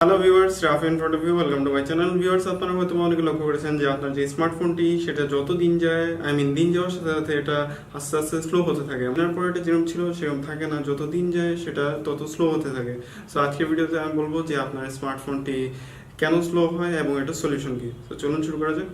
Hello viewers, Rafi in front of you, welcome to my channel. Viewers, আপনারা হয়তো অনেকে লক্ষ্য করেছেন যে আপনার যে স্মার্টফোনটি সেটা যত দিন যায়, দিন যাওয়ার সাথে সাথে এটা আস্তে আস্তে স্লো হতে থাকে। আপনার পরে এটা যেরকম ছিল সেরকম থাকে না, যত দিন যায় সেটা তত স্লো হতে থাকে। সো আজকের ভিডিওতে আমি বলবো যে আপনার স্মার্টফোনটি কেন স্লো হয় এবং এটার সলিউশন কি। তো চলুন শুরু করা যাক।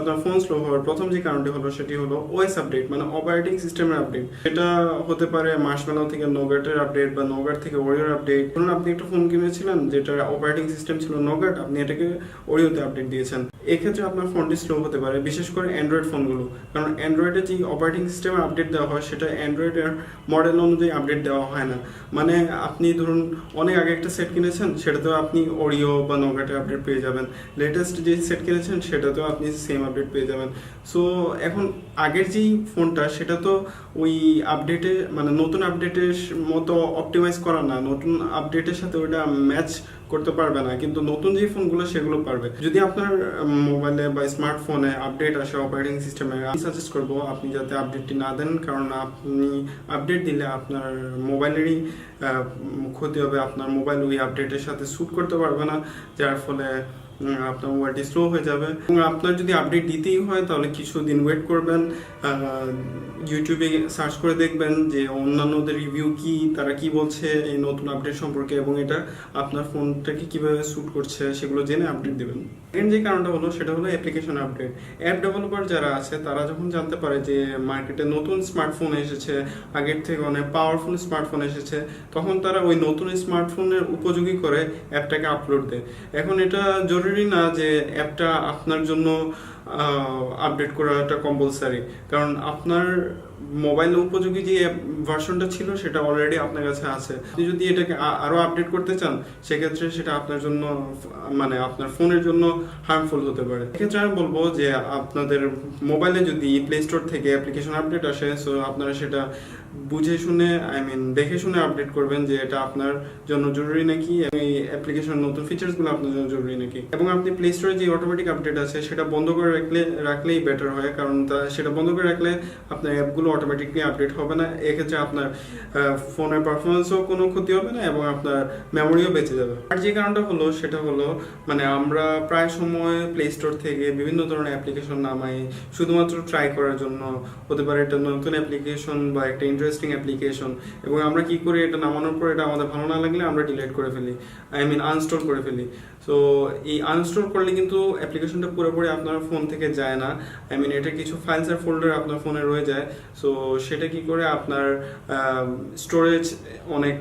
আপনার ফোন স্লো হওয়ার প্রথম যে কারণটি হলো সেটি হলো ওএস আপডেট, মানে অপারেটিং সিস্টেমের আপডেট। এটা হতে পারে মার্শমেলো থেকে নোগাটের আপডেট বা নোগাট থেকে ওরিওর আপডেট। ধরুন আপনি একটা ফোন কিনেছিলেন যেটা অপারেটিং সিস্টেম ছিল নোগাট, আপনি এটাকে ওরিওতে আপডেট দিয়েছেন। এক্ষেত্রে আপনার ফোনটি স্লো হতে পারে, বিশেষ করে অ্যান্ড্রয়েড ফোনগুলো। কারণ অ্যান্ড্রয়েডে যে অপারেটিং সিস্টেমে আপডেট দেওয়া হয় সেটা অ্যান্ড্রয়েডের মডেল অনুযায়ী আপডেট দেওয়া হয় না। মানে আপনি ধরুন অনেক আগে একটা সেট কিনেছেন, সেটাতেও আপনি ওরিও বা নোগাটের আপডেট পেয়ে যাবেন। লেটেস্ট যে সেট কিনেছেন সেটাতেও আপনি সেম আপডেট পেয়ে যাবেন। সো এখন আগের যেই ফোনটা সেটা তো ওই আপডেটে, মানে নতুন আপডেটের মতো অপটিমাইজ করা না, নতুন আপডেটের সাথে ওইটা ম্যাচ করতে পারবে না। কিন্তু নতুন যে ফোনগুলো সেগুলো পারবে। যদি আপনার মোবাইলে বা স্মার্টফোনে আপডেট আসে অপারেটিং সিস্টেমে, আমি সাজেস্ট করবো আপনি যাতে আপডেটটি না দেন। কারণ আপনি আপডেট দিলে আপনার মোবাইলেরই ক্ষতি হবে। আপনার মোবাইল ওই আপডেটের সাথে স্যুট করতে পারবে না, যার ফলে আপনার মোবাইলটি স্লো হয়ে যাবে। এবং আপনার যদি আপডেট দিতেই হয় তাহলে কিছুদিন ওয়েট করবেন, ইউটিউবে সার্চ করে দেখবেন যে অন্যান্যদের রিভিউ কি, তারা কি বলছে এই নতুন আপডেট সম্পর্কে এবং এটা আপনার ফোনটাকে কিভাবে স্যুট করছে সেগুলো জেনে আপডেট দেবেন। সেকেন্ড যে কারণটা হলো সেটা হলো অ্যাপ্লিকেশন আপডেট। অ্যাপ ডেভেলপার যারা আছে তারা যখন জানতে পারে যে মার্কেটে নতুন স্মার্টফোন এসেছে, আগের থেকে অনেক পাওয়ারফুল স্মার্টফোন এসেছে, তখন তারা ওই নতুন স্মার্টফোনের উপযোগী করে অ্যাপটাকে আপলোড দেয়। এখন এটা জরুরি না যে অ্যাপটা আপনার জন্য আপডেট করাটা কম্পালসারি, কারণ আপনার মোবাইল উপযোগী যে ভার্সনটা ছিল সেটা অলরেডি আপনার কাছে আছে। আপনি যদি এটাকে আরো আপডেট করতে চান সেক্ষেত্রে সেটা আপনার জন্য, মানে আপনার ফোনের জন্য হার্মফুল হতে পারে। এক্ষেত্রে আমি বলবো যে আপনাদের মোবাইলে যদি প্লে স্টোর থেকে অ্যাপ্লিকেশন আপডেট আসে, সো আপনারা সেটা বুঝে শুনে দেখে শুনে আপডেট করবেন যে এটা আপনার জন্য জরুরি নাকি, এই অ্যাপ্লিকেশন নতুন ফিচার্সগুলো আপনার জন্য জরুরি নাকি। এবং আপনি প্লে স্টোরে যে অটোমেটিক আপডেট আছে সেটা বন্ধ করে রাখলেই বেটার হয়, কারণ সেটা বন্ধ করে রাখলে আপনার অ্যাপগুলো অটোমেটিকলি আপডেট হবে না। এক্ষেত্রে আপনার ফোনের পারফরমেন্সও কোনো ক্ষতি হবে না এবং আপনার মেমোরিও বেঁচে যাবে। আর যে কারণটা হলো সেটা হলো, মানে আমরা প্রায় সময় প্লে স্টোর থেকে বিভিন্ন ধরনের অ্যাপ্লিকেশন নামাই শুধুমাত্র ট্রাই করার জন্য। হতে পারে এটা নতুন অ্যাপ্লিকেশন বা একটা ইন্টারেস্টিং অ্যাপ্লিকেশন, এবং আমরা কি করি, এটা নামানোর পর এটা আমাদের ভালো না লাগলে আমরা ডিলিট করে ফেলি, আনইনস্টল করে ফেলি। সো এই আনইনস্টল করলে কিন্তু অ্যাপ্লিকেশনটা পুরোপুরি আপনার ফোন থেকে যায় না। এটা কিছু ফাইলস আর ফোল্ডার আপনার ফোনে রয়ে যায়। সো সেটা কি করে আপনার স্টোরেজ অনেক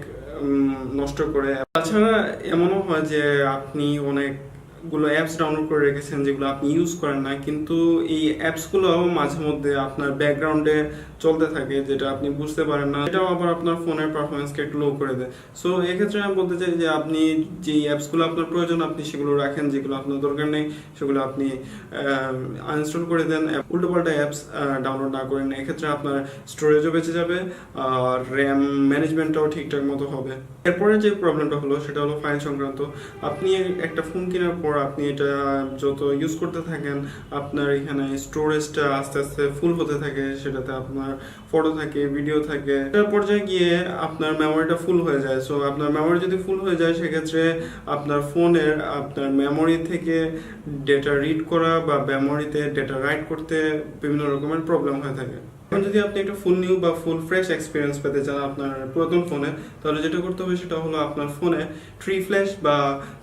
নষ্ট করে। তাছাড়া এমনও হয় যে আপনি অনেকগুলো অ্যাপস ডাউনলোড করে রেখেছেন যেগুলো আপনি ইউজ করেন না, কিন্তু এই অ্যাপসগুলো মাঝে মধ্যে আপনার ব্যাকগ্রাউন্ডে চলতে থাকে যেটা আপনি বুঝতে পারেন না, এটাও আবার আপনার ফোনের পারফরমেন্সকে একটু লো করে দেয়। সো এক্ষেত্রে আমি বলতে চাই যে আপনি যে অ্যাপসগুলো আপনার প্রয়োজন আপনি সেগুলো রাখেন, যেগুলো আপনার দরকার নেই সেগুলো আপনি আনইনস্টল করে দেন। উল্টোপাল্টা অ্যাপস ডাউনলোড না করেন, এক্ষেত্রে আপনার স্টোরেজও বেঁচে যাবে আর র্যাম ম্যানেজমেন্টটাও ঠিকঠাক মতো হবে। এরপরে যে প্রবলেমটা হলো সেটা হলো ফাইল সংক্রান্ত। আপনি একটা ফোন কেনার পর আপনি এটা যত ইউজ করতে থাকেন আপনার এখানে স্টোরেজটা আস্তে আস্তে ফুল হতে থাকে, সেটাতে আপনার ফটো থাকে, ভিডিও থাকে। তার পর্যায়ে গিয়ে আপনার মেমোরিটা ফুল হয়ে যায়। সো আপনার মেমোরি যদি ফুল হয়ে যায় সেক্ষেত্রে আপনার ফোনের আপনার মেমোরি থেকে ডেটা রিড করা বা মেমোরিতে ডেটা রাইট করতে বিভিন্ন রকমের প্রবলেম হয়ে থাকে। এখন যদি আপনি একটা ফুল নিউ বা ফুল ফ্রেশ এক্সপিরিয়েন্স পেতে চান আপনার পুরাতন ফোনে, তাহলে যেটা করতে হবে সেটা হলো আপনার ফোনে ট্রি ফ্ল্যাশ বা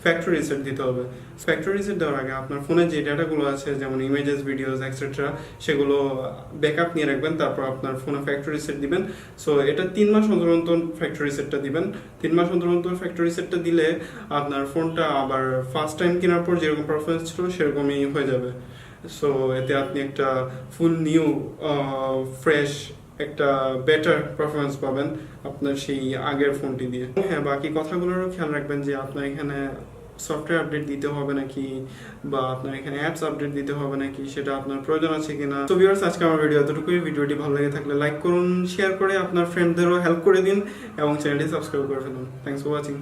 ফ্যাক্টরি রিসেট দিতে হবে। ফ্যাক্টরি রিসেট দেওয়ার আগে আপনার ফোনে যে ডাটাগুলো আছে যেমন ইমেজেস, ভিডিওস এক্সেট্রা, সেগুলো ব্যাকআপ নিয়ে রাখবেন, তারপর আপনার ফোনে ফ্যাক্টরি রিসেট দিবেন। সো এটা 3 মাস অন্তর অন্তর ফ্যাক্টরি রিসেটটা দিবেন। 3 মাস অন্তর অন্তর ফ্যাক্টরি রিসেটটা দিলে আপনার ফোনটা আবার ফার্স্ট টাইম কেনার পর যেরকম পারফরমেন্স ছিল সেরকমই হয়ে যাবে। সো এতে আপনি একটা ফুল নিউ ফ্রেশ একটা বেটার পারফরমেন্স পাবেন আপনার সেই আগের ফোনটি দিয়ে। হ্যাঁ, বাকি কথাগুলোরও খেয়াল রাখবেন যে আপনার এখানে সফটওয়্যার আপডেট দিতে হবে নাকি বা আপনার এখানে অ্যাপস আপডেট দিতে হবে নাকি, সেটা আপনার প্রয়োজন আছে কিনা। তো ভিউয়ার্স, আজকে আমার ভিডিও এতটুকুই। ভিডিওটি ভালো লেগে থাকলে লাইক করুন, শেয়ার করে আপনার ফ্রেন্ডদেরও হেল্প করে দিন এবং চ্যানেলটি সাবস্ক্রাইব করে ফেলুন। Thanks for watching.